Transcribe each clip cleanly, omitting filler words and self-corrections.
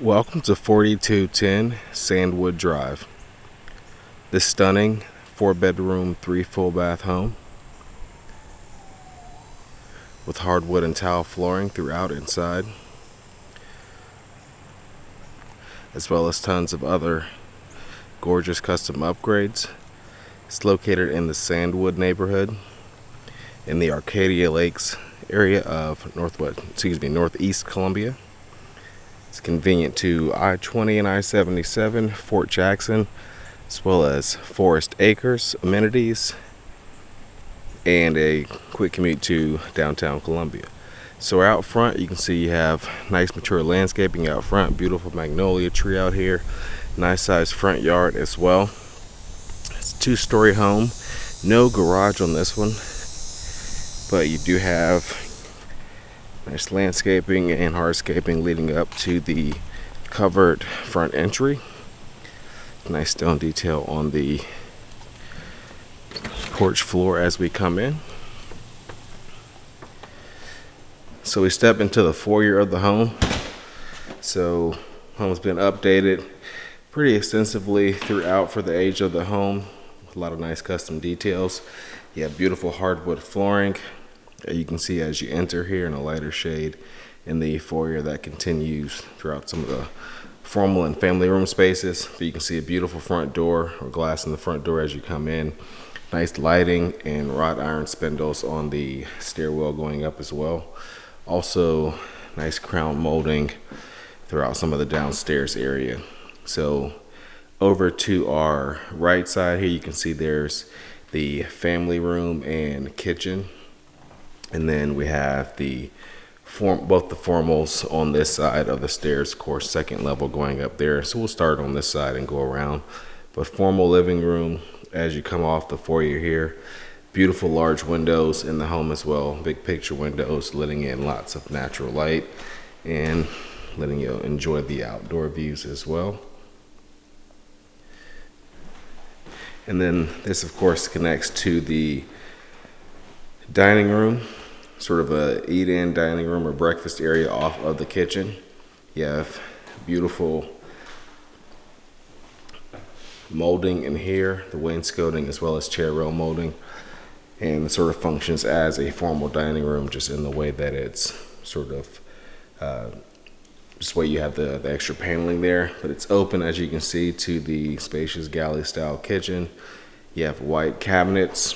Welcome to 4210 Sandwood Drive. This stunning 4-bedroom, 3 full bath home with hardwood and tile flooring throughout inside, as well as tons of other gorgeous custom upgrades. It's located in the Sandwood neighborhood in the Arcadia Lakes area of Northeast Columbia. It's convenient to I-20 and I-77, Fort Jackson, as well as Forest Acres, amenities, and a quick commute to downtown Columbia. So out front, you can see you have nice mature landscaping out front, beautiful magnolia tree out here, nice sized front yard as well. It's a 2-story home, no garage on this one, but you do have nice landscaping and hardscaping leading up to the covered front entry. Nice stone detail on the porch floor as we come in. So we step into the foyer of the home. So home's been updated pretty extensively throughout for the age of the home, with a lot of nice custom details. You have beautiful hardwood flooring. You can see as you enter here in a lighter shade in the foyer that continues throughout some of the formal and family room spaces. But you can see a beautiful front door or glass in the front door as you come in. Nice lighting and wrought iron spindles on the stairwell going up as well. Also nice crown molding throughout some of the downstairs area. So over to our right side here, you can see there's the family room and kitchen. And then we have both the formals on this side of the stairs, of course, second level going up there. So we'll start on this side and go around. But formal living room as you come off the foyer here. Beautiful large windows in the home as well. Big picture windows letting in lots of natural light and letting you enjoy the outdoor views as well. And then this, of course, connects to the dining room, sort of a eat-in dining room or breakfast area off of the kitchen. You have beautiful molding in here, the wainscoting as well as chair rail molding, and it sort of functions as a formal dining room just in the way that it's sort of just where you have the extra paneling there, but it's open as you can see to the spacious galley style kitchen. You have white cabinets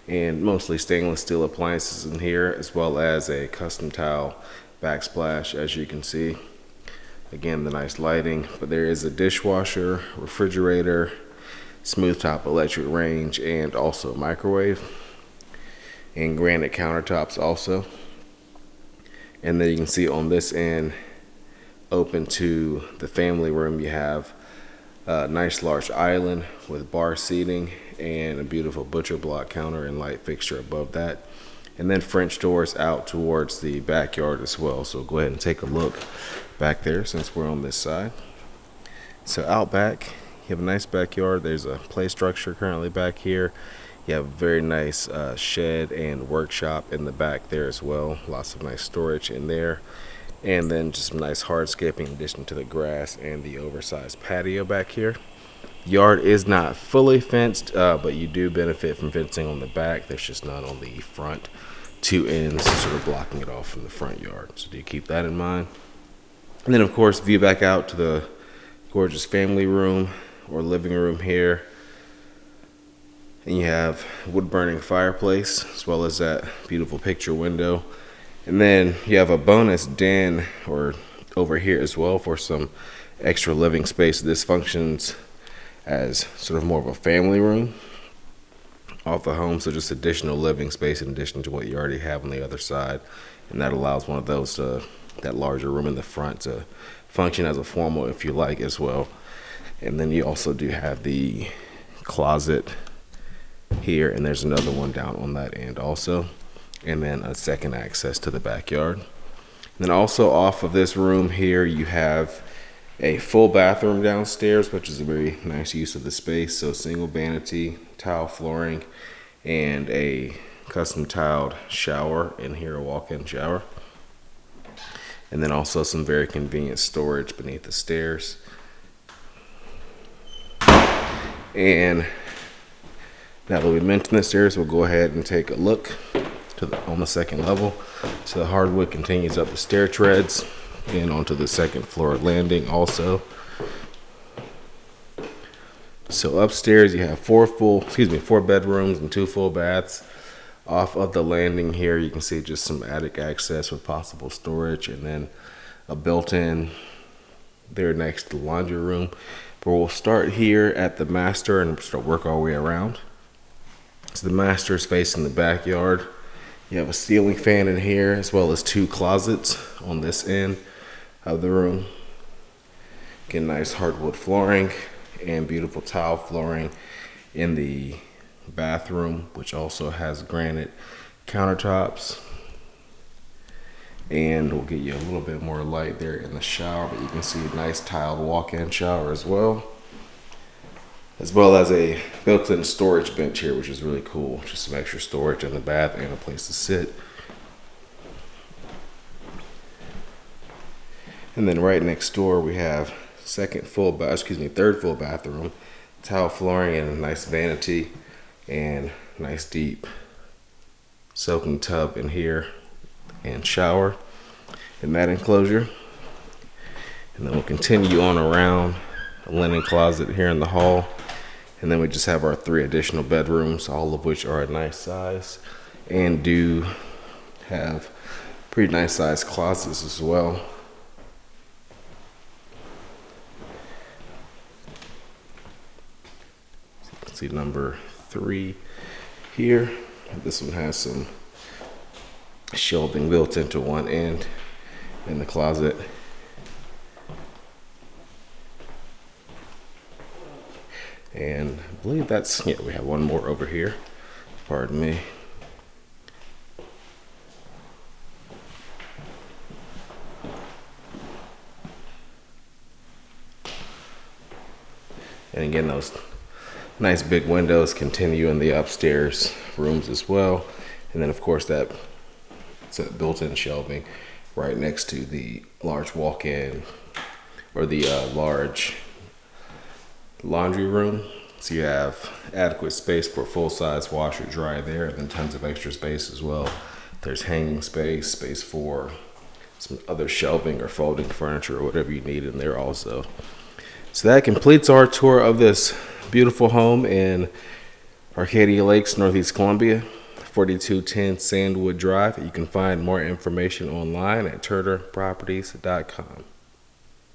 and mostly stainless steel appliances in here, as well as a custom tile backsplash as you can see. Again, the nice lighting, but there is a dishwasher, refrigerator, smooth top electric range, and also a microwave, and granite countertops also. And then you can see on this end, open to the family room, you have a nice large island with bar seating and a beautiful butcher block counter and light fixture above that. And then French doors out towards the backyard as well. So go ahead and take a look back there since we're on this side. So out back, you have a nice backyard. There's a play structure currently back here. You have a very nice shed and workshop in the back there as well. Lots of nice storage in there. And then just some nice hardscaping in addition to the grass and the oversized patio back here. Yard is not fully fenced, but you do benefit from fencing on the back. There's just none on the front. 2 ends sort of blocking it off from the front yard. So do keep that in mind. And then, of course, view back out to the gorgeous family room or living room here. And you have wood-burning fireplace as well as that beautiful picture window. And then you have a bonus den or over here as well for some extra living space. This functions as sort of more of a family room off the home, so just additional living space in addition to what you already have on the other side, and that allows one of those that larger room in the front to function as a formal if you like as well. And then you also do have the closet here, and there's another one down on that end also, and then a second access to the backyard. And then also off of this room here you have a full bathroom downstairs, which is a very nice use of the space. So single vanity, tile flooring, and a custom tiled shower in here, a walk-in shower. and then also some very convenient storage beneath the stairs. And now that we mentioned the stairs, we'll go ahead and take a look on the second level. So the hardwood continues up the stair treads and onto the second floor landing also. So upstairs you have four bedrooms and 2 full baths. Off of the landing here, you can see just some attic access with possible storage, and then a built-in there next to the laundry room. But we'll start here at the master and start work our way around. So the master is facing the backyard. You have a ceiling fan in here, as well as 2 closets on this end of the room. Get nice hardwood flooring and beautiful tile flooring in the bathroom, which also has granite countertops. And we'll get you a little bit more light there in the shower, but you can see a nice tiled walk-in shower as well as a built-in storage bench here, which is really cool. Just some extra storage in the bath and a place to sit. And then right next door we have third full bathroom, tile flooring and a nice vanity and nice deep soaking tub in here and shower in that enclosure. And then we'll continue on around a linen closet here in the hall. And then we just have our 3 additional bedrooms, all of which are a nice size and do have pretty nice sized closets as well. See number 3 here. This one has some shelving built into one end in the closet. And I believe we have one more over here. Pardon me. And again, those nice big windows continue in the upstairs rooms as well. And then of course it's a built-in shelving right next to the large walk-in or the large laundry room. So you have adequate space for a full-size washer dryer there, and then tons of extra space as well. There's hanging space for some other shelving or folding furniture or whatever you need in there also. So that completes our tour of this beautiful home in Arcadia Lakes, Northeast Columbia, 4210 Sandwood Drive. You can find more information online at turnerproperties.com.